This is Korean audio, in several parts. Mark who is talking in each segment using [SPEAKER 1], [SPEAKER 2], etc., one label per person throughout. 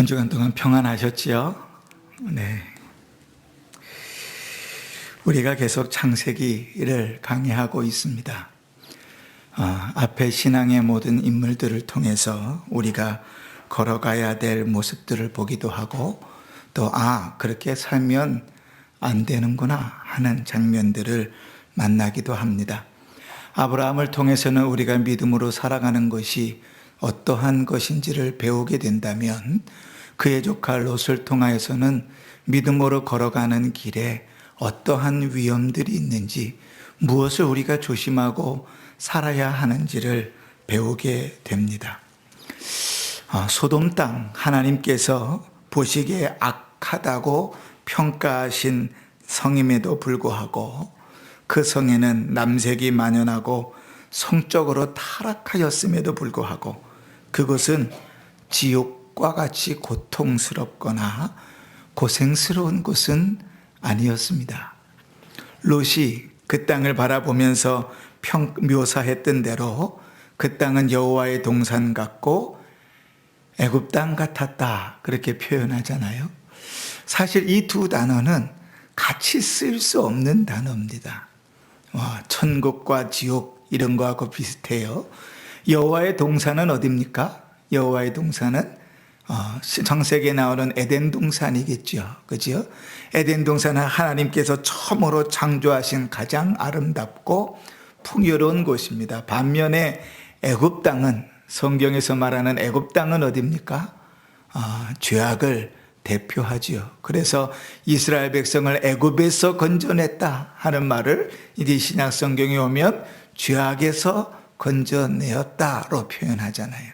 [SPEAKER 1] 한 주간 동안 평안하셨지요? 네. 우리가 계속 창세기를 강의하고 있습니다. 앞에 신앙의 모든 인물들을 통해서 우리가 걸어가야 될 모습들을 보기도 하고 또 그렇게 살면 안 되는구나 하는 장면들을 만나기도 합니다. 아브라함을 통해서는 우리가 믿음으로 살아가는 것이 어떠한 것인지를 배우게 된다면 그의 조카 롯을 통하여서는 믿음으로 걸어가는 길에 어떠한 위험들이 있는지, 무엇을 우리가 조심하고 살아야 하는지를 배우게 됩니다. 소돔 땅, 하나님께서 보시기에 악하다고 평가하신 성임에도 불구하고 그 성에는 남색이 만연하고 성적으로 타락하였음에도 불구하고 그것은 지옥과 같이 고통스럽거나 고생스러운 곳은 아니었습니다. 롯이 그 땅을 바라보면서 묘사했던 대로 그 땅은 여호와의 동산 같고 애굽 땅 같았다, 그렇게 표현하잖아요. 사실 이 두 단어는 같이 쓸 수 없는 단어입니다. 천국과 지옥 이런 거하고 비슷해요. 여호와의 동산은 어디입니까? 여호와의 동산은 창세기에 나오는 에덴 동산이겠죠. 그죠? 에덴 동산은 하나님께서 처음으로 창조하신 가장 아름답고 풍요로운 곳입니다. 반면에 애굽 땅은, 성경에서 말하는 애굽 땅은 어디입니까? 죄악을 대표하지요. 그래서 이스라엘 백성을 애굽에서 건져냈다 하는 말을 이제 신약 성경에 오면 죄악에서 건져내었다로 표현하잖아요.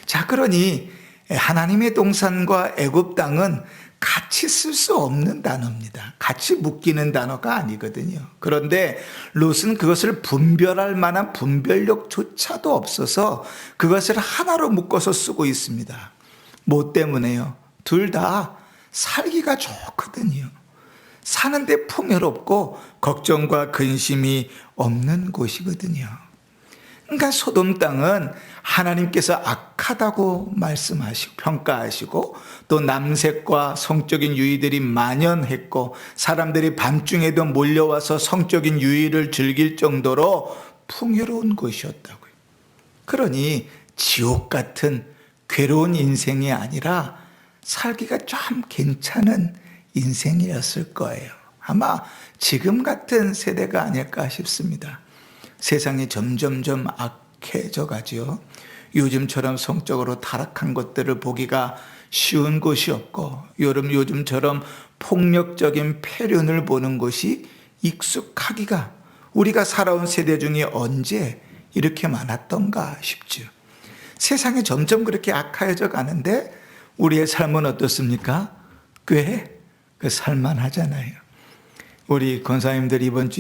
[SPEAKER 1] 자, 그러니 하나님의 동산과 애굽 땅은 같이 쓸 수 없는 단어입니다. 같이 묶이는 단어가 아니거든요. 그런데 롯은 그것을 분별할 만한 분별력조차도 없어서 그것을 하나로 묶어서 쓰고 있습니다. 뭐 때문에요? 둘 다 살기가 좋거든요. 사는데 풍요롭고 걱정과 근심이 없는 곳이거든요. 그러니까 소돔 땅은 하나님께서 악하다고 말씀하시고 평가하시고 또 남색과 성적인 유의들이 만연했고 사람들이 밤중에도 몰려와서 성적인 유의를 즐길 정도로 풍요로운 곳이었다고요. 그러니 지옥 같은 괴로운 인생이 아니라 살기가 좀 괜찮은 인생이었을 거예요. 아마 지금 같은 세대가 아닐까 싶습니다. 세상이 점점점 악해져 가지요. 요즘처럼 성적으로 타락한 것들을 보기가 쉬운 곳이 없고 요즘처럼 폭력적인 폐륜을 보는 것이 익숙하기가, 우리가 살아온 세대 중에 언제 이렇게 많았던가 싶죠. 세상이 점점 그렇게 악해져 가는데 우리의 삶은 어떻습니까? 꽤 살만하잖아요. 우리 권사님들 이번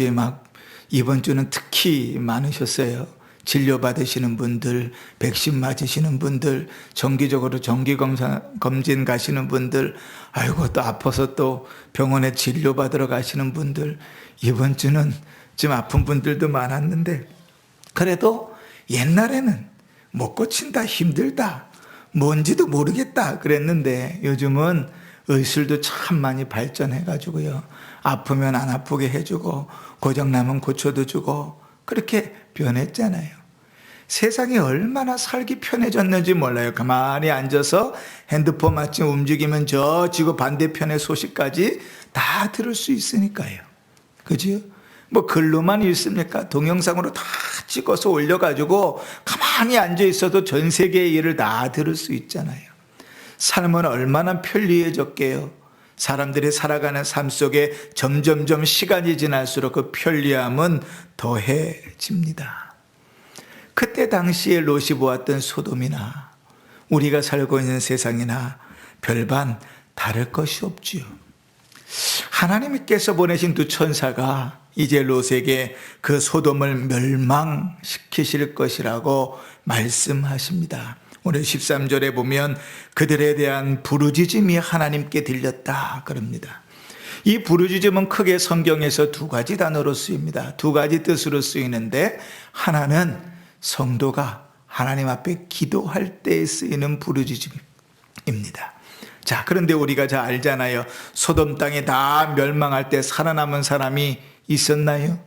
[SPEAKER 1] 주는 특히 많으셨어요. 진료받으시는 분들, 백신 맞으시는 분들, 정기적으로 정기검진 가시는 분들, 또 아파서 또 병원에 진료받으러 가시는 분들, 이번 주는 좀 아픈 분들도 많았는데, 그래도 옛날에는 못 고친다, 힘들다, 뭔지도 모르겠다 그랬는데 요즘은 의술도 참 많이 발전해가지고요. 아프면 안 아프게 해주고 고장나면 고쳐도 주고 그렇게 변했잖아요. 세상이 얼마나 살기 편해졌는지 몰라요. 가만히 앉아서 핸드폰 마침 움직이면 저 지구 반대편의 소식까지 다 들을 수 있으니까요. 그죠? 뭐 글로만 읽습니까? 동영상으로 다 찍어서 올려가지고 가만히 앉아 있어도 전 세계의 일을 다 들을 수 있잖아요. 삶은 얼마나 편리해졌게요. 사람들이 살아가는 삶 속에 점점점 시간이 지날수록 그 편리함은 더해집니다. 그때 당시에 롯이 보았던 소돔이나 우리가 살고 있는 세상이나 별반 다를 것이 없지요. 하나님께서 보내신 두 천사가 이제 롯에게 그 소돔을 멸망시키실 것이라고 말씀하십니다. 오늘 13절에 보면 그들에 대한 부르짖음이 하나님께 들렸다 그럽니다. 이 부르짖음은 크게 성경에서 두 가지 단어로 쓰입니다. 두 가지 뜻으로 쓰이는데, 하나는 성도가 하나님 앞에 기도할 때 쓰이는 부르짖음입니다. 자, 그런데 우리가 잘 알잖아요. 소돔 땅에 다 멸망할 때 살아남은 사람이 있었나요?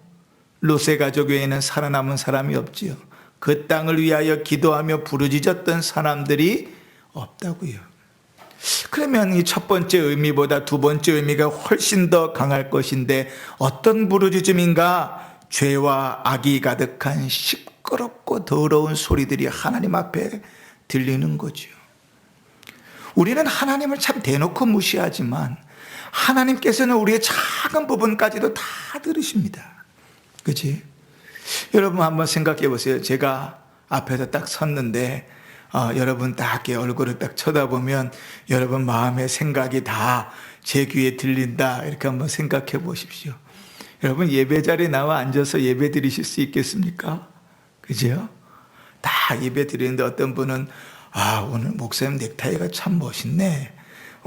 [SPEAKER 1] 롯의 가족 외에는 살아남은 사람이 없지요. 그 땅을 위하여 기도하며 부르짖었던 사람들이 없다고요. 그러면 이 첫 번째 의미보다 두 번째 의미가 훨씬 더 강할 것인데 어떤 부르짖음인가? 죄와 악이 가득한 시끄럽고 더러운 소리들이 하나님 앞에 들리는 거죠. 우리는 하나님을 참 대놓고 무시하지만 하나님께서는 우리의 작은 부분까지도 다 들으십니다. 그렇지? 여러분 한번 생각해 보세요. 제가 앞에서 딱 섰는데 여러분 딱 얼굴을 딱 쳐다보면 여러분 마음의 생각이 다 제 귀에 들린다, 이렇게 한번 생각해 보십시오. 여러분 예배 자리에 나와 앉아서 예배 드리실 수 있겠습니까? 그죠? 다 예배 드리는데 어떤 분은 오늘 목사님 넥타이가 참 멋있네,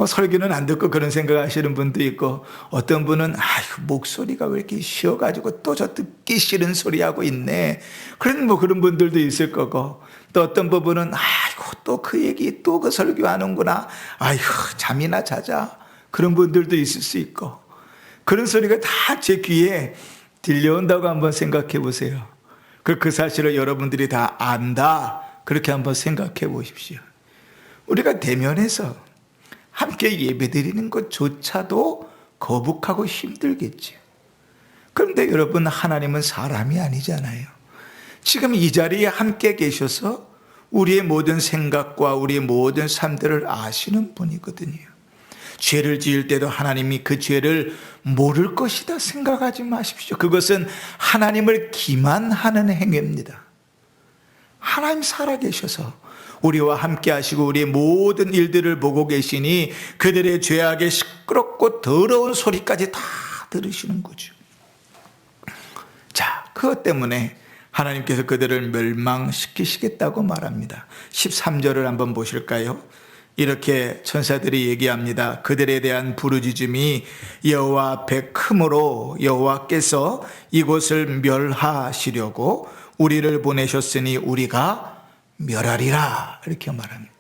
[SPEAKER 1] 설교는 안 듣고 그런 생각하시는 분도 있고, 어떤 분은 목소리가 왜 이렇게 쉬어가지고 또 저 듣기 싫은 소리 하고 있네, 그런 분들도 있을 거고, 또 어떤 부분은 또 그 얘기 또 그 설교하는구나, 잠이나 자자, 그런 분들도 있을 수 있고, 그런 소리가 다 제 귀에 들려온다고 한번 생각해 보세요. 그 사실을 여러분들이 다 안다, 그렇게 한번 생각해 보십시오. 우리가 대면해서 함께 예배드리는 것조차도 거북하고 힘들겠죠. 그런데 여러분, 하나님은 사람이 아니잖아요. 지금 이 자리에 함께 계셔서 우리의 모든 생각과 우리의 모든 삶들을 아시는 분이거든요. 죄를 지을 때도 하나님이 그 죄를 모를 것이다 생각하지 마십시오. 그것은 하나님을 기만하는 행위입니다. 하나님 살아계셔서 우리와 함께 하시고 우리의 모든 일들을 보고 계시니 그들의 죄악의 시끄럽고 더러운 소리까지 다 들으시는 거죠. 자, 그것 때문에 하나님께서 그들을 멸망시키시겠다고 말합니다. 13절을 한번 보실까요? 이렇게 천사들이 얘기합니다. 그들에 대한 부르짖음이 여호와 앞에 크므로 여호와께서 이곳을 멸하시려고 우리를 보내셨으니 우리가 멸하리라, 이렇게 말합니다.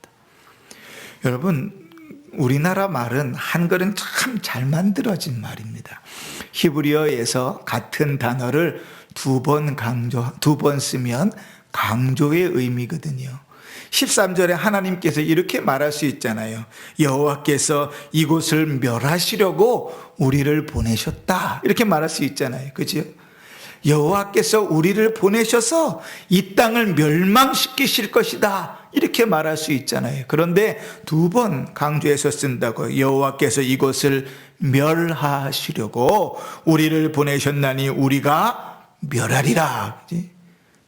[SPEAKER 1] 여러분, 우리나라 말은 한글은 참 잘 만들어진 말입니다. 히브리어에서 같은 단어를 두 번 쓰면 강조의 의미거든요. 13절에 하나님께서 이렇게 말할 수 있잖아요. 여호와께서 이곳을 멸하시려고 우리를 보내셨다, 이렇게 말할 수 있잖아요. 그죠? 여호와께서 우리를 보내셔서 이 땅을 멸망시키실 것이다, 이렇게 말할 수 있잖아요. 그런데 두 번 강조해서 쓴다고. 여호와께서 이곳을 멸하시려고 우리를 보내셨나니 우리가 멸하리라.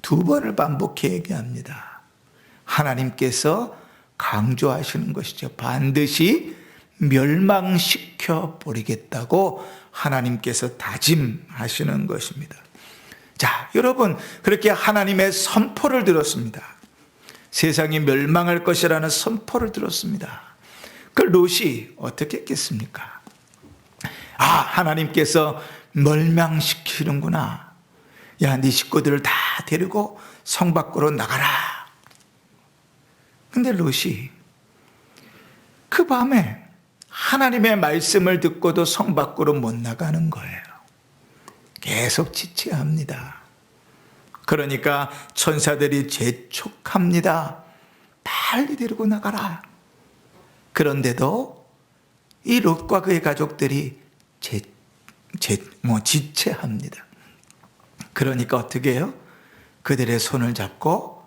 [SPEAKER 1] 두 번을 반복해 얘기합니다. 하나님께서 강조하시는 것이죠. 반드시 멸망시켜 버리겠다고 하나님께서 다짐하시는 것입니다. 자, 여러분, 그렇게 하나님의 선포를 들었습니다. 세상이 멸망할 것이라는 선포를 들었습니다. 그 롯이 어떻게 했겠습니까? 하나님께서 멸망시키는구나. 야, 네 식구들을 다 데리고 성 밖으로 나가라. 근데 롯이 그 밤에 하나님의 말씀을 듣고도 성 밖으로 못 나가는 거예요. 계속 지체합니다. 그러니까 천사들이 재촉합니다. 빨리 데리고 나가라. 그런데도 이 롯과 그의 가족들이 지체합니다. 그러니까 어떻게 해요? 그들의 손을 잡고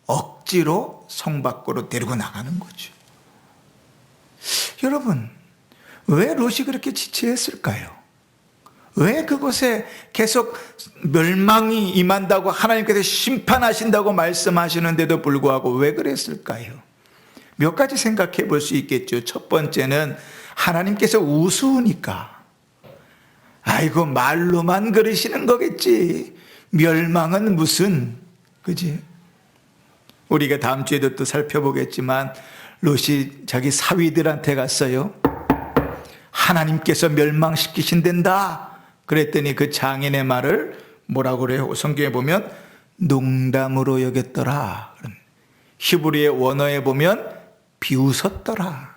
[SPEAKER 1] 억지로 성 밖으로 데리고 나가는 거죠. 여러분, 왜 롯이 그렇게 지체했을까요? 왜 그곳에 계속 멸망이 임한다고 하나님께서 심판하신다고 말씀하시는데도 불구하고 왜 그랬을까요? 몇 가지 생각해 볼 수 있겠죠. 첫 번째는 하나님께서 우스우니까. 아이고, 말로만 그러시는 거겠지. 멸망은 무슨, 그지? 우리가 다음 주에도 또 살펴보겠지만 롯이 자기 사위들한테 갔어요. 하나님께서 멸망시키신댄다. 그랬더니 그 장인의 말을 뭐라고 그래요? 성경에 보면 농담으로 여겼더라. 히브리의 원어에 보면 비웃었더라.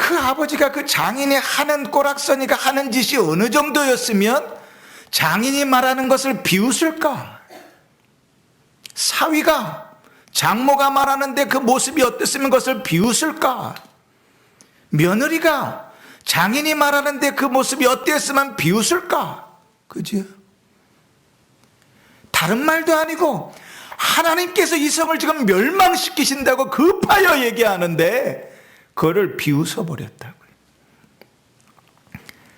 [SPEAKER 1] 그 아버지가 그 장인이 하는 꼬락서니가 하는 짓이 어느 정도였으면 장인이 말하는 것을 비웃을까? 사위가 장모가 말하는데 그 모습이 어땠으면 그것을 비웃을까? 며느리가 장인이 말하는데 그 모습이 어땠으면 비웃을까? 그죠? 다른 말도 아니고 하나님께서 이성을 지금 멸망시키신다고 급하여 얘기하는데 그거를 비웃어버렸다고요.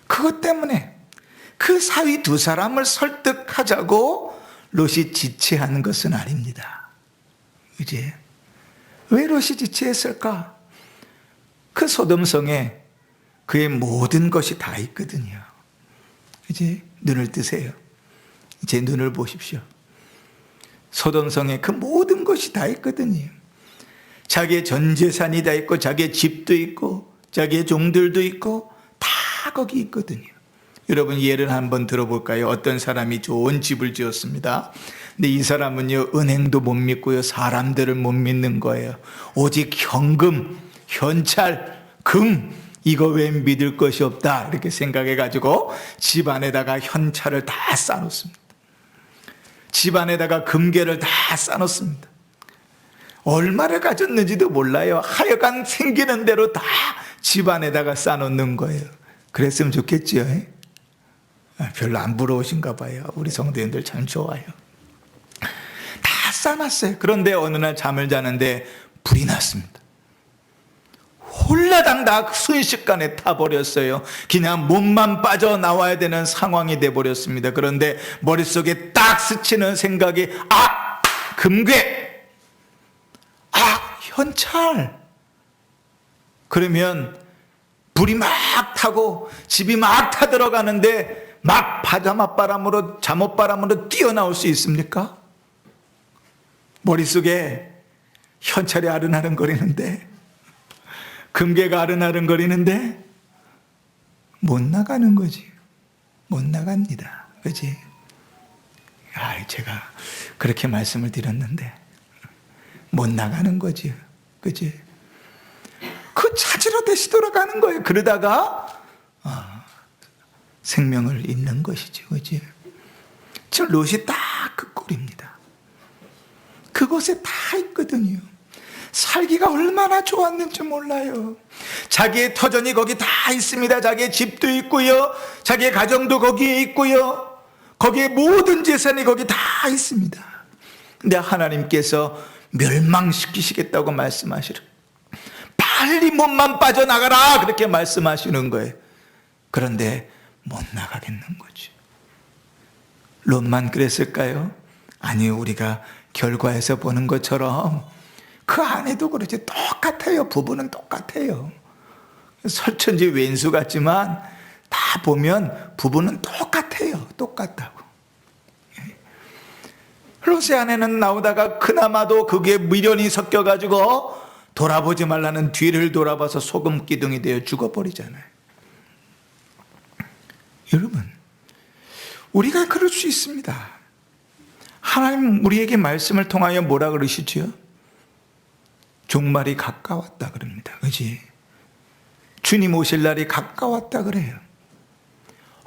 [SPEAKER 1] 그것 때문에 그 사위 두 사람을 설득하자고 롯이 지체하는 것은 아닙니다. 이제 왜 롯이 지체했을까? 그 소돔성에 그의 모든 것이 다 있거든요. 이제 눈을 뜨세요. 제 눈을 보십시오. 소돔성에 그 모든 것이 다 있거든요. 자기의 전 재산이 다 있고 자기의 집도 있고 자기의 종들도 있고 다 거기 있거든요. 여러분 예를 한번 들어볼까요? 어떤 사람이 좋은 집을 지었습니다. 근데 이 사람은요 은행도 못 믿고요 사람들을 못 믿는 거예요. 오직 현금, 현찰, 금 이거 외엔 믿을 것이 없다 이렇게 생각해가지고 집 안에다가 현찰을 다 쌓아놓습니다. 집 안에다가 금괴를 다 쌓아놓습니다. 얼마를 가졌는지도 몰라요. 하여간 생기는 대로 다 집 안에다가 쌓아놓는 거예요. 그랬으면 좋겠지요. 별로 안 부러우신가 봐요. 우리 성도님들 참 좋아요. 다 쌓아놨어요. 그런데 어느 날 잠을 자는데 불이 났습니다. 홀라당 다 순식간에 타버렸어요. 그냥 몸만 빠져나와야 되는 상황이 돼버렸습니다. 그런데 머릿속에 딱 스치는 생각이 금괴, 현찰. 그러면 불이 막 타고 집이 막 타들어가는데 막 바닷바람으로 잠옷바람으로 뛰어나올 수 있습니까? 머릿속에 현찰이 아른아른거리는데 금괴가 아른아른거리는데 못 나가는 거지. 못 나갑니다. 그지? 제가 그렇게 말씀을 드렸는데 못 나가는 거지. 그지? 그 찾으러 다시 돌아가는 거예요. 그러다가 생명을 잃는 것이죠. 그지? 저 롯이 딱 그 꼴입니다. 그곳에 다 있거든요. 살기가 얼마나 좋았는지 몰라요. 자기의 터전이 거기 다 있습니다. 자기의 집도 있고요. 자기의 가정도 거기에 있고요. 거기에 모든 재산이 거기 다 있습니다. 근데 하나님께서 멸망시키시겠다고 말씀하시는, 빨리 몸만 빠져나가라 그렇게 말씀하시는 거예요. 그런데 못 나가겠는 거죠. 롯만 그랬을까요? 아니, 우리가 결과에서 보는 것처럼 그 아내도 그렇지 똑같아요. 부부는 똑같아요. 설천지 왼수 같지만 다 보면 부부는 똑같아요. 똑같다고. 롯의 아내는 나오다가 그나마도 그게 미련이 섞여가지고 돌아보지 말라는 뒤를 돌아봐서 소금 기둥이 되어 죽어버리잖아요. 여러분, 우리가 그럴 수 있습니다. 하나님 우리에게 말씀을 통하여 뭐라 그러시죠? 종말이 가까웠다 그럽니다. 그지? 주님 오실 날이 가까웠다 그래요.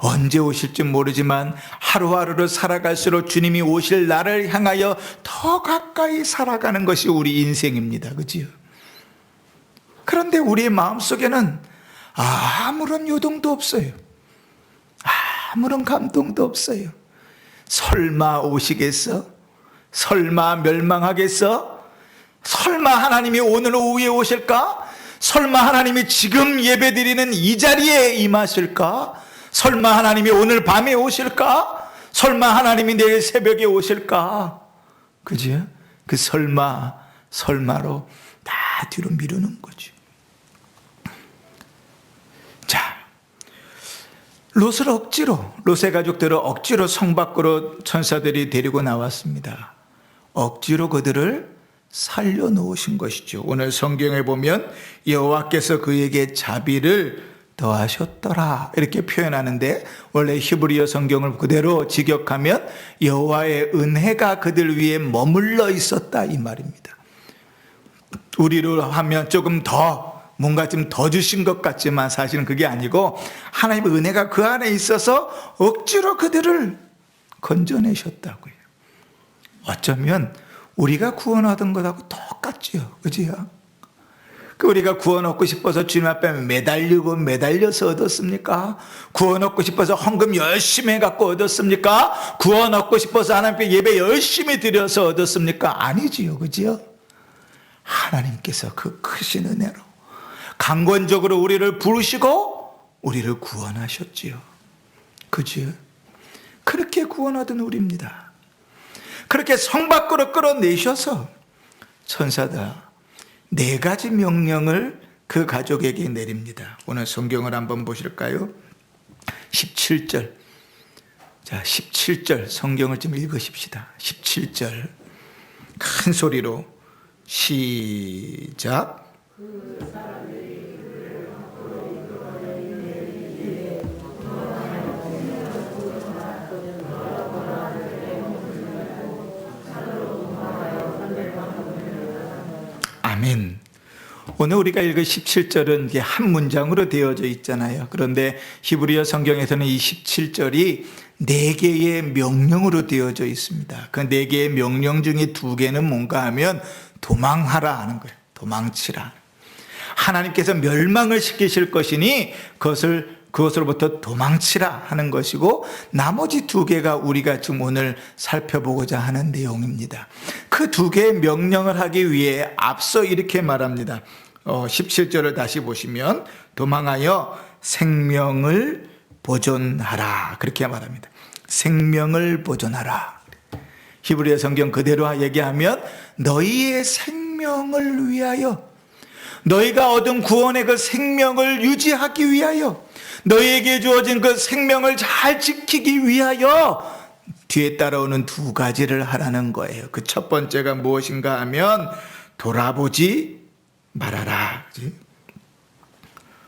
[SPEAKER 1] 언제 오실지 모르지만 하루하루를 살아갈수록 주님이 오실 날을 향하여 더 가까이 살아가는 것이 우리 인생입니다. 그지요? 그런데 우리의 마음속에는 아무런 요동도 없어요. 아무런 감동도 없어요. 설마 오시겠어? 설마 멸망하겠어? 설마 하나님이 오늘 오후에 오실까? 설마 하나님이 지금 예배드리는 이 자리에 임하실까? 설마 하나님이 오늘 밤에 오실까? 설마 하나님이 내일 새벽에 오실까? 그죠? 그 설마로 다 뒤로 미루는 거죠. 자, 롯의 가족들을 억지로 성 밖으로 천사들이 데리고 나왔습니다. 억지로 그들을 살려놓으신 것이죠. 오늘 성경에 보면 여호와께서 그에게 자비를 더하셨더라 이렇게 표현하는데, 원래 히브리어 성경을 그대로 직역하면 여호와의 은혜가 그들 위에 머물러 있었다 이 말입니다. 우리로 하면 조금 더 뭔가 좀 더 주신 것 같지만 사실은 그게 아니고 하나님의 은혜가 그 안에 있어서 억지로 그들을 건져내셨다고요. 어쩌면 우리가 구원하던 것하고 똑같지요. 그지요? 우리가 구원 얻고 싶어서 주님 앞에 매달려서 얻었습니까? 구원 얻고 싶어서 헌금 열심히 해갖고 얻었습니까? 구원 얻고 싶어서 하나님께 예배 열심히 드려서 얻었습니까? 아니지요. 그지요? 하나님께서 그 크신 은혜로 강권적으로 우리를 부르시고 우리를 구원하셨지요. 그지요? 그렇게 구원하던 우리입니다. 그렇게 성 밖으로 끌어내셔서 천사다 4가지 명령을 그 가족에게 내립니다. 오늘 성경을 한번 보실까요? 17절. 자, 17절 성경을 좀 읽으십시다. 17절. 큰 소리로 시작. 아멘. 오늘 우리가 읽은 17절은 이게 한 문장으로 되어져 있잖아요. 그런데 히브리어 성경에서는 이 17절이 4개의 명령으로 되어져 있습니다. 그 4개의 명령 중에 2개는 뭔가 하면 도망하라 하는 거예요. 도망치라. 하나님께서 멸망을 시키실 것이니 그것으로부터 도망치라 하는 것이고, 나머지 2개가 우리가 지금 오늘 살펴보고자 하는 내용입니다. 그 2개의 명령을 하기 위해 앞서 이렇게 말합니다. 17절을 다시 보시면 도망하여 생명을 보존하라, 그렇게 말합니다. 생명을 보존하라. 히브리어 성경 그대로 얘기하면 너희의 생명을 위하여, 너희가 얻은 구원의 그 생명을 유지하기 위하여, 너희에게 주어진 그 생명을 잘 지키기 위하여 뒤에 따라오는 2가지를 하라는 거예요. 그 첫 번째가 무엇인가 하면 돌아보지 말아라.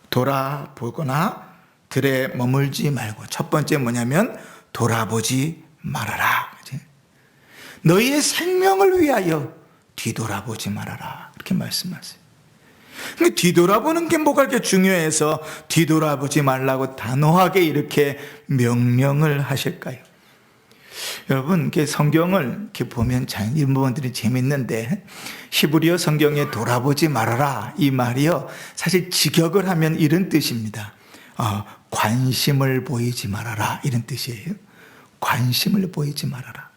[SPEAKER 1] 돌아보거나 들에 머물지 말고, 첫 번째 뭐냐면 돌아보지 말아라. 너희의 생명을 위하여 뒤돌아보지 말아라, 이렇게 말씀하세요. 근데 뒤돌아보는 게 뭐가 그렇게 중요해서 뒤돌아보지 말라고 단호하게 이렇게 명령을 하실까요? 여러분, 이렇게 성경을 이렇게 보면 참 이런 부분들이 재밌는데, 히브리어 성경에 돌아보지 말아라 이 말이요, 사실 직역을 하면 이런 뜻입니다. 관심을 보이지 말아라, 이런 뜻이에요. 관심을 보이지 말아라.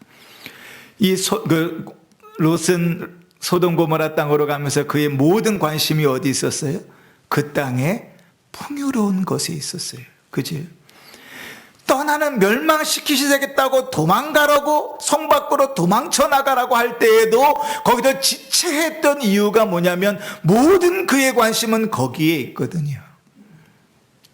[SPEAKER 1] 롯은 소돔 고모라 땅으로 가면서 그의 모든 관심이 어디 있었어요? 그 땅에 풍요로운 것에 있었어요. 그지? 떠나는 멸망시키시겠다고 도망가라고, 성 밖으로 도망쳐 나가라고 할 때에도 거기서 지체했던 이유가 뭐냐면 모든 그의 관심은 거기에 있거든요.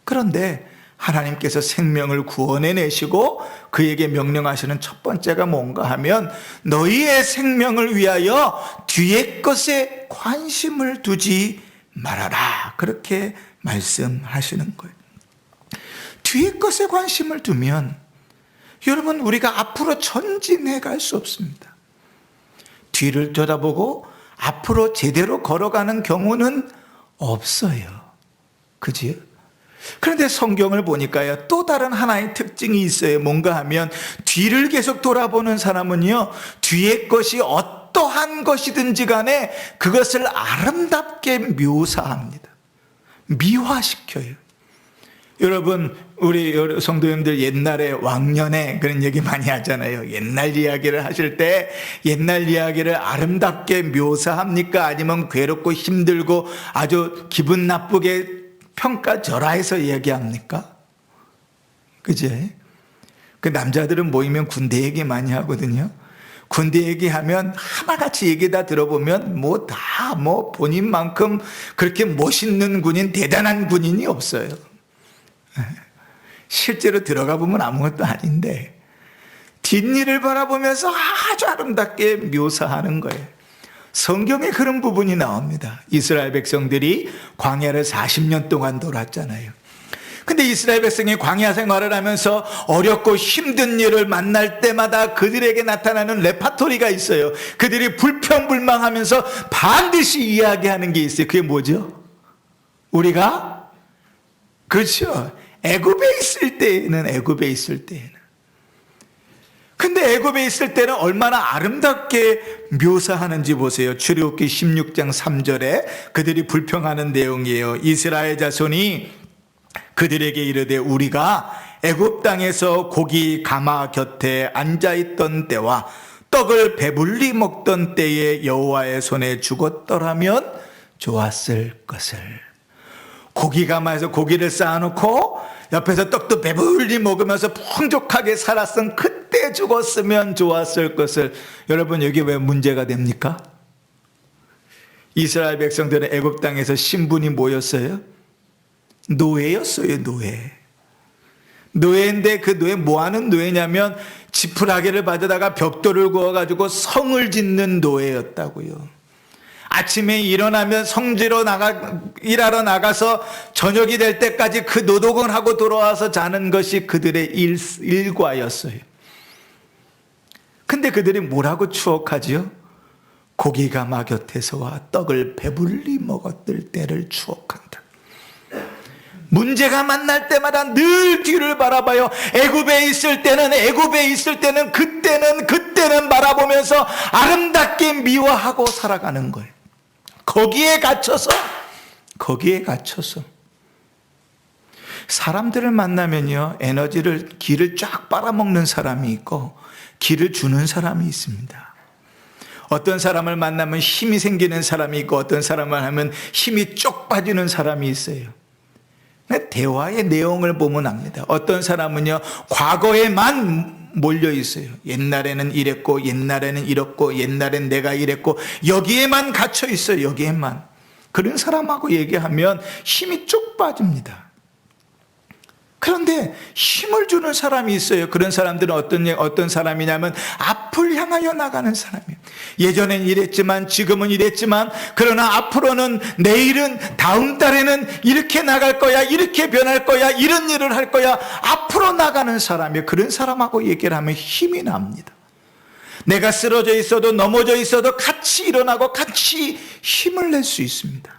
[SPEAKER 1] 그런데 하나님께서 생명을 구원해내시고 그에게 명령하시는 첫 번째가 뭔가 하면 너희의 생명을 위하여 뒤의 것에 관심을 두지 말아라, 그렇게 말씀하시는 거예요. 뒤의 것에 관심을 두면 여러분, 우리가 앞으로 전진해 갈 수 없습니다. 뒤를 쳐다보고 앞으로 제대로 걸어가는 경우는 없어요. 그지요? 그런데 성경을 보니까요, 또 다른 하나의 특징이 있어요. 뭔가 하면 뒤를 계속 돌아보는 사람은요, 뒤의 것이 어떠한 것이든지 간에 그것을 아름답게 묘사합니다. 미화시켜요. 여러분, 우리 성도님들 옛날에 왕년에 그런 얘기 많이 하잖아요. 옛날 이야기를 하실 때 옛날 이야기를 아름답게 묘사합니까? 아니면 괴롭고 힘들고 아주 기분 나쁘게 평가절하해서 이야기합니까? 그제? 그 남자들은 모이면 군대 얘기 많이 하거든요. 군대 얘기하면 하나같이 얘기 다 들어보면 본인만큼 그렇게 멋있는 군인, 대단한 군인이 없어요. 실제로 들어가 보면 아무것도 아닌데 뒷일을 바라보면서 아주 아름답게 묘사하는 거예요. 성경에 그런 부분이 나옵니다. 이스라엘 백성들이 광야를 40년 동안 돌았잖아요. 근데 이스라엘 백성이 광야 생활을 하면서 어렵고 힘든 일을 만날 때마다 그들에게 나타나는 레파토리가 있어요. 그들이 불평불망하면서 반드시 이야기하는 게 있어요. 그게 뭐죠? 우리가 그렇죠. 애굽에 있을 때에는 근데 애굽에 있을 때는 얼마나 아름답게 묘사하는지 보세요. 출애굽기 16장 3절에 그들이 불평하는 내용이에요. 이스라엘 자손이 그들에게 이르되 우리가 애굽 땅에서 고기 가마 곁에 앉아있던 때와 떡을 배불리 먹던 때에 여호와의 손에 죽었더라면 좋았을 것을. 고기 가마에서 고기를 쌓아놓고 옆에서 떡도 배불리 먹으면서 풍족하게 살았던 그때 죽었으면 좋았을 것을. 여러분, 여기 왜 문제가 됩니까? 이스라엘 백성들은 애굽 땅에서 신분이 뭐였어요? 노예였어요. 노예인데 그 노예 뭐하는 노예냐면 지푸라기를 받으다가 벽돌을 구워가지고 성을 짓는 노예였다고요. 아침에 일어나면 성지로 일하러 나가서 저녁이 될 때까지 그 노동을 하고 돌아와서 자는 것이 그들의 일과였어요. 근데 그들이 뭐라고 추억하지요? 고기 가마 곁에서와 떡을 배불리 먹었을 때를 추억한다. 문제가 만날 때마다 늘 뒤를 바라봐요. 애굽에 있을 때는 그때는 바라보면서 아름답게 미워하고 살아가는 거예요. 거기에 갇혀서 사람들을 만나면요, 기를 쫙 빨아먹는 사람이 있고 기를 주는 사람이 있습니다. 어떤 사람을 만나면 힘이 생기는 사람이 있고 어떤 사람을 하면 힘이 쪽 빠지는 사람이 있어요. 대화의 내용을 보면 압니다. 어떤 사람은요, 과거에만 몰려 있어요. 옛날에는 이랬고, 옛날에는 이렇고, 옛날엔 내가 이랬고, 여기에만 갇혀 있어요. 여기에만. 그런 사람하고 얘기하면 힘이 쭉 빠집니다. 그런데 힘을 주는 사람이 있어요. 그런 사람들은 어떤 사람이냐면 앞을 향하여 나가는 사람이에요. 예전엔 이랬지만 지금은 이랬지만 그러나 앞으로는 내일은 다음 달에는 이렇게 나갈 거야, 이렇게 변할 거야, 이런 일을 할 거야. 앞으로 나가는 사람이에요. 그런 사람하고 얘기를 하면 힘이 납니다. 내가 쓰러져 있어도 넘어져 있어도 같이 일어나고 같이 힘을 낼 수 있습니다.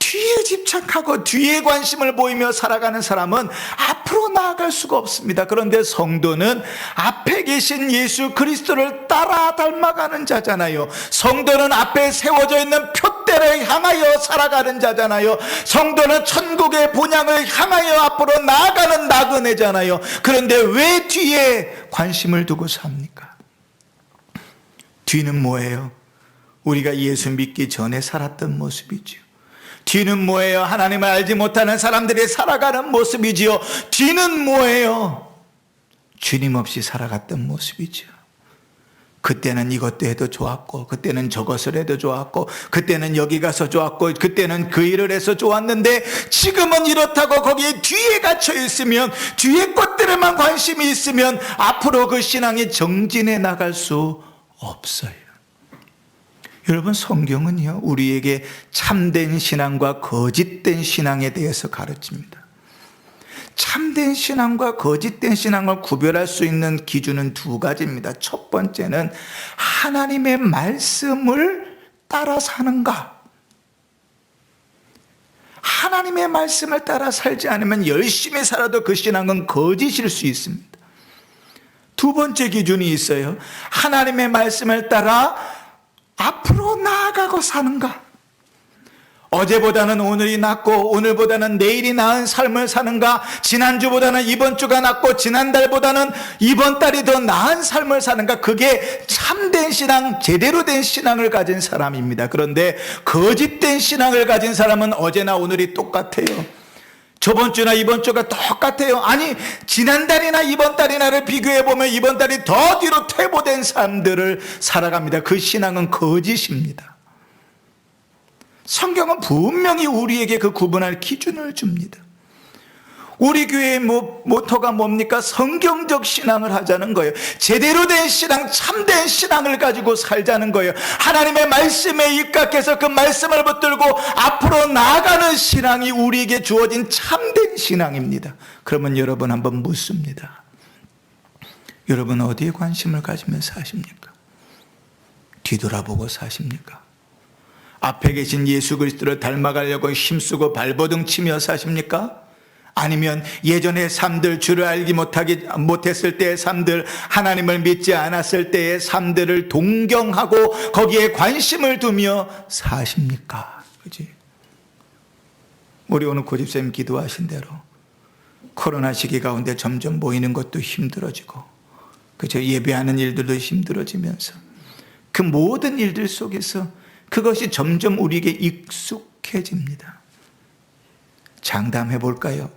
[SPEAKER 1] 뒤에 집착하고 뒤에 관심을 보이며 살아가는 사람은 앞으로 나아갈 수가 없습니다. 그런데 성도는 앞에 계신 예수 그리스도를 따라 닮아가는 자잖아요. 성도는 앞에 세워져 있는 표대를 향하여 살아가는 자잖아요. 성도는 천국의 본향을 향하여 앞으로 나아가는 나그네잖아요. 그런데 왜 뒤에 관심을 두고 삽니까? 뒤는 뭐예요? 우리가 예수 믿기 전에 살았던 모습이죠. 뒤는 뭐예요? 하나님을 알지 못하는 사람들이 살아가는 모습이지요. 뒤는 뭐예요? 주님 없이 살아갔던 모습이죠. 그때는 이것도 해도 좋았고, 그때는 저것을 해도 좋았고, 그때는 여기 가서 좋았고, 그때는 그 일을 해서 좋았는데 지금은 이렇다고 거기에 뒤에 갇혀 있으면, 뒤에 것들에만 관심이 있으면 앞으로 그 신앙이 정진해 나갈 수 없어요. 여러분, 성경은요, 우리에게 참된 신앙과 거짓된 신앙에 대해서 가르칩니다. 참된 신앙과 거짓된 신앙을 구별할 수 있는 기준은 두 가지입니다. 첫 번째는 하나님의 말씀을 따라 사는가? 하나님의 말씀을 따라 살지 않으면 열심히 살아도 그 신앙은 거짓일 수 있습니다. 두 번째 기준이 있어요. 하나님의 말씀을 따라 앞으로 나아가고 사는가? 어제보다는 오늘이 낫고 오늘보다는 내일이 나은 삶을 사는가? 지난주보다는 이번 주가 낫고 지난달보다는 이번 달이 더 나은 삶을 사는가? 그게 참된 신앙, 제대로 된 신앙을 가진 사람입니다. 그런데 거짓된 신앙을 가진 사람은 어제나 오늘이 똑같아요. 저번 주나 이번 주가 똑같아요. 아니, 지난달이나 이번 달이나를 비교해보면 이번 달이 더 뒤로 퇴보된 삶들을 살아갑니다. 그 신앙은 거짓입니다. 성경은 분명히 우리에게 그 구분할 기준을 줍니다. 우리 교회의 모토가 뭡니까? 성경적 신앙을 하자는 거예요. 제대로 된 신앙, 참된 신앙을 가지고 살자는 거예요. 하나님의 말씀에 입각해서 그 말씀을 붙들고 앞으로 나아가는 신앙이 우리에게 주어진 참된 신앙입니다. 그러면 여러분 한번 묻습니다. 여러분 어디에 관심을 가지며 사십니까? 뒤돌아보고 사십니까? 앞에 계신 예수 그리스도를 닮아가려고 힘쓰고 발버둥 치며 사십니까? 아니면 예전의 삶들, 주를 알지 못했을 때의 삶들, 하나님을 믿지 않았을 때의 삶들을 동경하고 거기에 관심을 두며 사십니까? 그지? 우리 오늘 고집쌤 기도하신 대로 코로나 시기 가운데 점점 모이는 것도 힘들어지고, 그죠? 예배하는 일들도 힘들어지면서 그 모든 일들 속에서 그것이 점점 우리에게 익숙해집니다. 장담해 볼까요?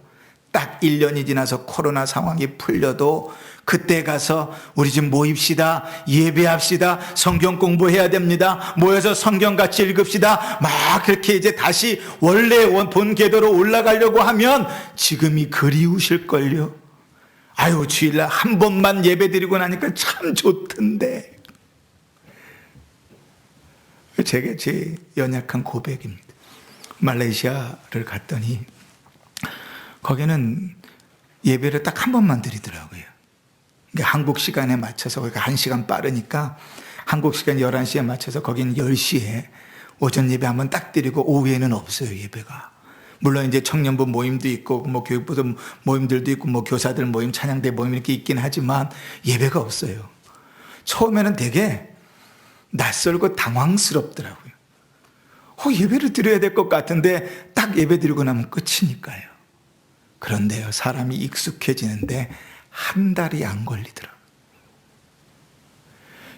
[SPEAKER 1] 딱 1년이 지나서 코로나 상황이 풀려도 그때 가서 우리 집 모입시다, 예배합시다, 성경 공부해야 됩니다, 모여서 성경 같이 읽읍시다, 막 그렇게 이제 다시 원래 본 궤도로 올라가려고 하면 지금이 그리우실걸요. 아유, 주일날 한 번만 예배 드리고 나니까 참 좋던데. 제게 제 연약한 고백입니다. 말레이시아를 갔더니 거기는 예배를 딱 한 번만 드리더라고요. 그러니까 한국 시간에 맞춰서, 그러니까 1시간 빠르니까 한국 시간 11시에 맞춰서 거기는 10시에 오전 예배 한번 딱 드리고 오후에는 없어요, 예배가. 물론 이제 청년부 모임도 있고 뭐 교육부도 모임들도 있고 뭐 교사들 모임, 찬양대 모임 이렇게 있긴 하지만 예배가 없어요. 처음에는 되게 낯설고 당황스럽더라고요. 예배를 드려야 될 것 같은데 딱 예배 드리고 나면 끝이니까요. 그런데요, 사람이 익숙해지는데 한 달이 안 걸리더라고요.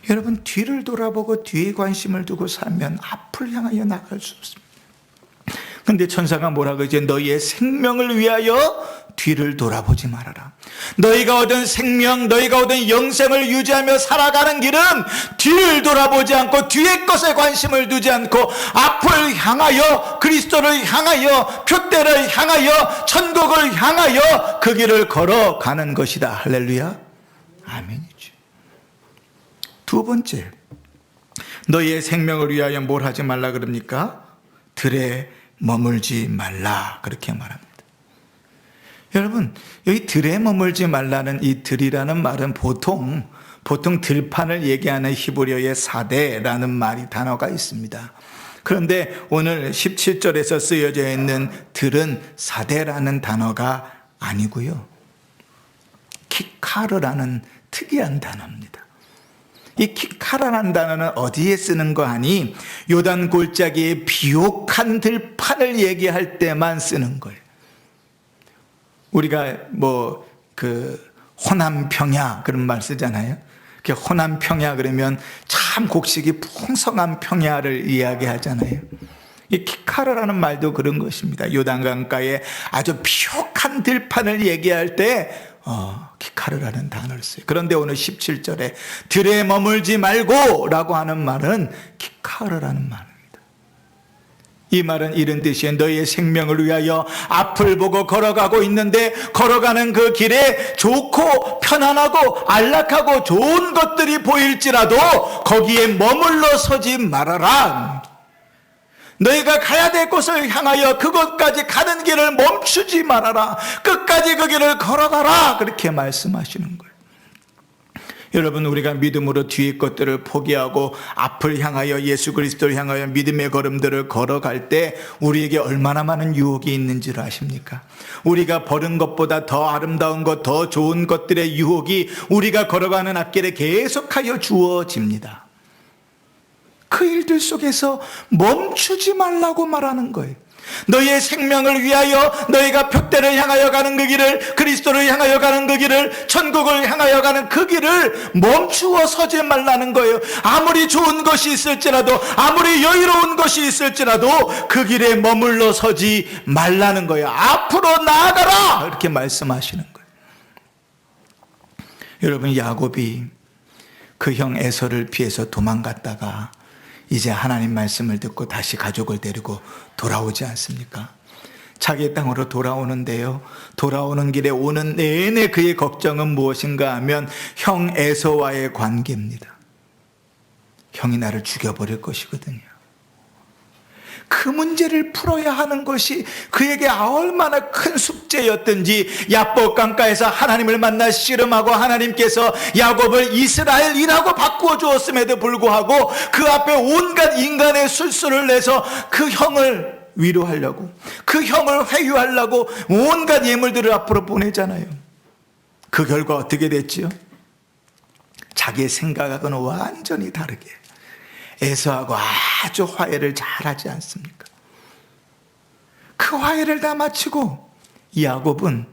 [SPEAKER 1] 여러분, 뒤를 돌아보고 뒤에 관심을 두고 살면 앞을 향하여 나갈 수 없습니다. 근데 천사가 뭐라고 하죠? 너희의 생명을 위하여 뒤를 돌아보지 말아라. 너희가 얻은 생명, 너희가 얻은 영생을 유지하며 살아가는 길은 뒤를 돌아보지 않고 뒤의 것에 관심을 두지 않고 앞을 향하여, 그리스도를 향하여, 표대를 향하여, 천국을 향하여 그 길을 걸어가는 것이다. 할렐루야. 아멘이죠. 두 번째, 너희의 생명을 위하여 뭘 하지 말라 그럽니까? 들에 머물지 말라, 그렇게 말합니다. 여러분, 여기 들에 머물지 말라는 이 들이라는 말은 보통 들판을 얘기하는 히브리어의 사대라는 말이 단어가 있습니다. 그런데 오늘 17절에서 쓰여져 있는 들은 사대라는 단어가 아니고요, 키카르라는 특이한 단어입니다. 이 키카라라는 단어는 어디에 쓰는 거 하니 요단 골짜기의 비옥한 들판을 얘기할 때만 쓰는 거예요. 우리가 호남 평야 그런 말 쓰잖아요. 호남 평야 그러면 참 곡식이 풍성한 평야를 이야기하잖아요. 이 키카라라는 말도 그런 것입니다. 요단강가에 아주 비옥한 들판을 얘기할 때 키카르라는 단어를 써요. 그런데 오늘 17절에 들에 머물지 말고 라고 하는 말은 키카르라는 말입니다. 이 말은 이런 뜻이에요. 너희의 생명을 위하여 앞을 보고 걸어가고 있는데 걸어가는 그 길에 좋고 편안하고 안락하고 좋은 것들이 보일지라도 거기에 머물러 서지 말아라. 너희가 가야 될 곳을 향하여 그곳까지 가는 길을 멈추지 말아라. 끝까지 그 길을 걸어가라. 그렇게 말씀하시는 거예요. 여러분, 우리가 믿음으로 뒤의 것들을 포기하고 앞을 향하여 예수 그리스도를 향하여 믿음의 걸음들을 걸어갈 때 우리에게 얼마나 많은 유혹이 있는지를 아십니까? 우리가 버린 것보다 더 아름다운 것, 더 좋은 것들의 유혹이 우리가 걸어가는 앞길에 계속하여 주어집니다. 그 일들 속에서 멈추지 말라고 말하는 거예요. 너희의 생명을 위하여 너희가 표대를 향하여 가는 그 길을, 그리스도를 향하여 가는 그 길을, 천국을 향하여 가는 그 길을 멈추어 서지 말라는 거예요. 아무리 좋은 것이 있을지라도, 아무리 여유로운 것이 있을지라도 그 길에 머물러 서지 말라는 거예요. 앞으로 나아가라, 이렇게 말씀하시는 거예요. 여러분, 야곱이 그 형 에서를 피해서 도망갔다가 이제 하나님 말씀을 듣고 다시 가족을 데리고 돌아오지 않습니까? 자기 땅으로 돌아오는데요, 돌아오는 길에 오는 내내 그의 걱정은 무엇인가 하면 형 에서와의 관계입니다. 형이 나를 죽여버릴 것이거든요. 그 문제를 풀어야 하는 것이 그에게 얼마나 큰 숙제였던지, 야복 강가에서 하나님을 만나 씨름하고 하나님께서 야곱을 이스라엘이라고 바꾸어 주었음에도 불구하고 그 앞에 온갖 인간의 술수를 내서 그 형을 위로하려고, 그 형을 회유하려고 온갖 예물들을 앞으로 보내잖아요. 그 결과 어떻게 됐지요? 자기의 생각하고는 완전히 다르게 에서하고 아주 화해를 잘하지 않습니까? 그 화해를 다 마치고 야곱은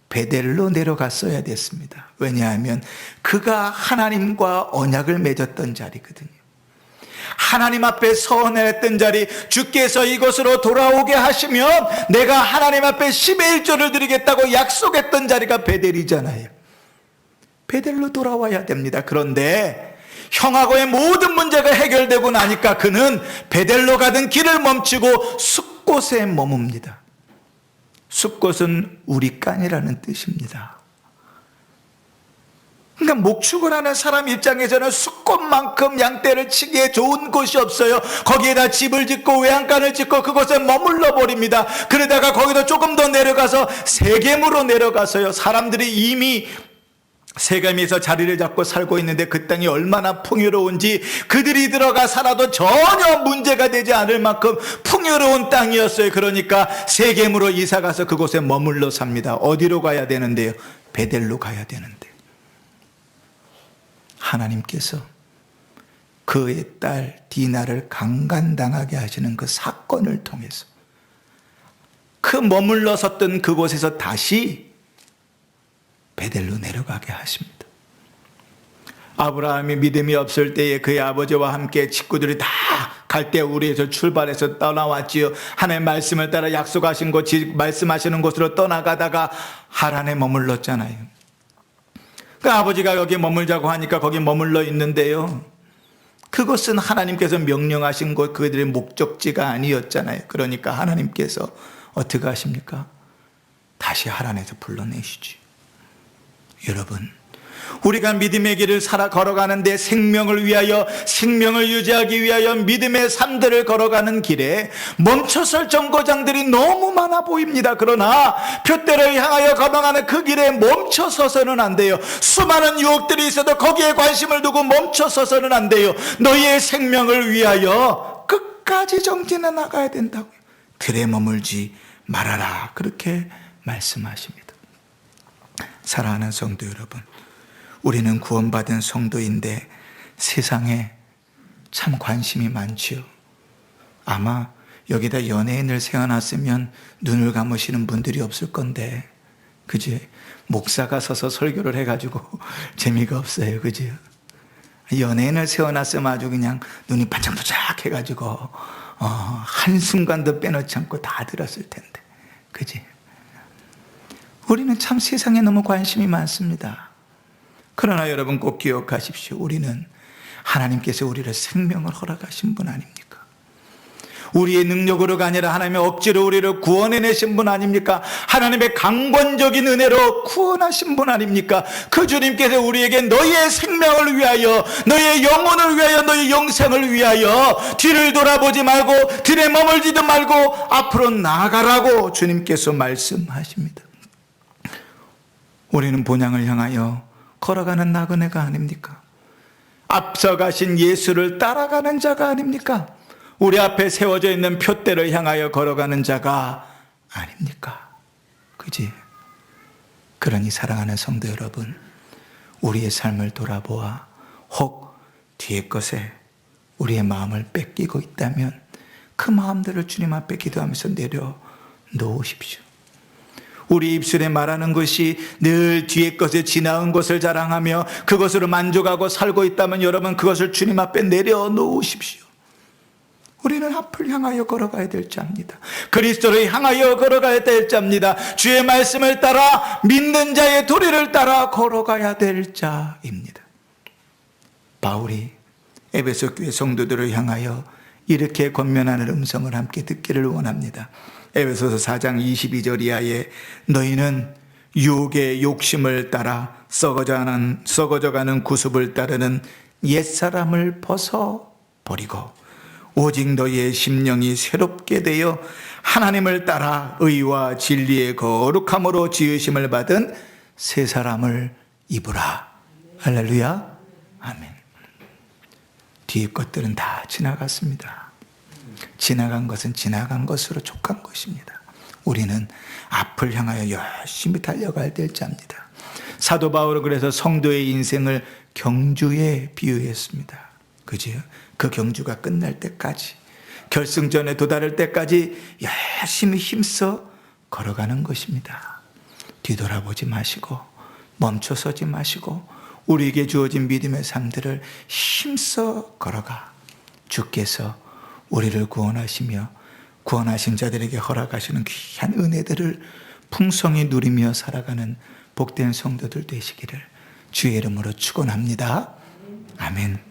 [SPEAKER 1] 베델로 내려갔어야 됐습니다. 왜냐하면 그가 하나님과 언약을 맺었던 자리거든요. 하나님 앞에 서원했던 자리, 주께서 이곳으로 돌아오게 하시면 내가 하나님 앞에 10의 1조를 드리겠다고 약속했던 자리가 베델이잖아요. 베델로 돌아와야 됩니다. 그런데 형하고의 모든 문제가 해결되고 나니까 그는 베델로 가던 길을 멈추고 숫곳에 머뭅니다. 숫곳은 우리간이라는 뜻입니다. 그러니까 목축을 하는 사람 입장에서는 숫곳만큼 양떼를 치기에 좋은 곳이 없어요. 거기에다 집을 짓고 외양간을 짓고 그곳에 머물러 버립니다. 그러다가 거기서 조금 더 내려가서 세겜으로 내려가서요, 사람들이 이미 세겜에서 자리를 잡고 살고 있는데 그 땅이 얼마나 풍요로운지, 그들이 들어가 살아도 전혀 문제가 되지 않을 만큼 풍요로운 땅이었어요. 그러니까 세겜으로 이사가서 그곳에 머물러 삽니다. 어디로 가야 되는데요? 베델로 가야 되는데, 하나님께서 그의 딸 디나를 강간당하게 하시는 그 사건을 통해서 그 머물러 섰던 그곳에서 다시 베델로 내려가게 하십니다. 아브라함이 믿음이 없을 때에 그의 아버지와 함께 식구들이 다 갈대 우리에서 출발해서 떠나왔지요. 하나님의 말씀을 따라 약속하신 곳, 말씀하시는 곳으로 떠나가다가 하란에 머물렀잖아요. 그 아버지가 여기 머물자고 하니까 거기 머물러 있는데요, 그것은 하나님께서 명령하신 곳, 그들의 목적지가 아니었잖아요. 그러니까 하나님께서 어떻게 하십니까? 다시 하란에서 불러내시지. 여러분, 우리가 믿음의 길을 걸어가는데 생명을 위하여, 생명을 유지하기 위하여 믿음의 삶들을 걸어가는 길에 멈춰설 정거장들이 너무 많아 보입니다. 그러나 표대를 향하여 걸어가는 그 길에 멈춰서서는 안 돼요. 수많은 유혹들이 있어도 거기에 관심을 두고 멈춰서서는 안 돼요. 너희의 생명을 위하여 끝까지 정진해 나가야 된다고요. 들에 머물지 말아라, 그렇게 말씀하십니다. 사랑하는 성도 여러분, 우리는 구원받은 성도인데 세상에 참 관심이 많지요. 아마 여기다 연예인을 세워놨으면 눈을 감으시는 분들이 없을 건데, 그지? 목사가 서서 설교를 해가지고 재미가 없어요, 그지? 연예인을 세워놨으면 아주 그냥 눈이 반짝반짝 해가지고 한순간도 빼놓지 않고 다 들었을 텐데, 그지? 우리는 참 세상에 너무 관심이 많습니다. 그러나 여러분 꼭 기억하십시오. 우리는 하나님께서 우리를 생명을 허락하신 분 아닙니까? 우리의 능력으로가 아니라 하나님의 억지로 우리를 구원해내신 분 아닙니까? 하나님의 강권적인 은혜로 구원하신 분 아닙니까? 그 주님께서 우리에게 너희의 생명을 위하여, 너희의 영혼을 위하여, 너희의 영생을 위하여 뒤를 돌아보지 말고 들에 머물지도 말고 앞으로 나아가라고 주님께서 말씀하십니다. 우리는 본향을 향하여 걸어가는 나그네가 아닙니까? 앞서가신 예수를 따라가는 자가 아닙니까? 우리 앞에 세워져 있는 표대를 향하여 걸어가는 자가 아닙니까? 그지? 그러니 사랑하는 성도 여러분, 우리의 삶을 돌아보아 혹 뒤의 것에 우리의 마음을 뺏기고 있다면 그 마음들을 주님 앞에 기도하면서 내려놓으십시오. 우리 입술에 말하는 것이 늘 뒤의 것에 지나은 것을 자랑하며 그것으로 만족하고 살고 있다면 여러분, 그것을 주님 앞에 내려놓으십시오. 우리는 앞을 향하여 걸어가야 될 자입니다. 그리스도를 향하여 걸어가야 될 자입니다. 주의 말씀을 따라 믿는 자의 도리를 따라 걸어가야 될 자입니다. 바울이 에베소 교회 성도들을 향하여 이렇게 권면하는 음성을 함께 듣기를 원합니다. 에베소서 4장 22절 이하에 너희는 유혹의 욕심을 따라 썩어져가는 구습을 따르는 옛사람을 벗어버리고 오직 너희의 심령이 새롭게 되어 하나님을 따라 의와 진리의 거룩함으로 지으심을 받은 새 사람을 입으라. 할렐루야. 아멘. 뒤에 것들은 다 지나갔습니다. 지나간 것은 지나간 것으로 족한 것입니다. 우리는 앞을 향하여 열심히 달려갈 때자입니다. 사도 바울은 그래서 성도의 인생을 경주에 비유했습니다. 그죠? 그 경주가 끝날 때까지, 결승전에 도달할 때까지 열심히 힘써 걸어가는 것입니다. 뒤돌아보지 마시고 멈춰서지 마시고 우리에게 주어진 믿음의 삶들을 힘써 걸어가 주께서 우리를 구원하시며 구원하신 자들에게 허락하시는 귀한 은혜들을 풍성히 누리며 살아가는 복된 성도들 되시기를 주의 이름으로 축원합니다. 아멘.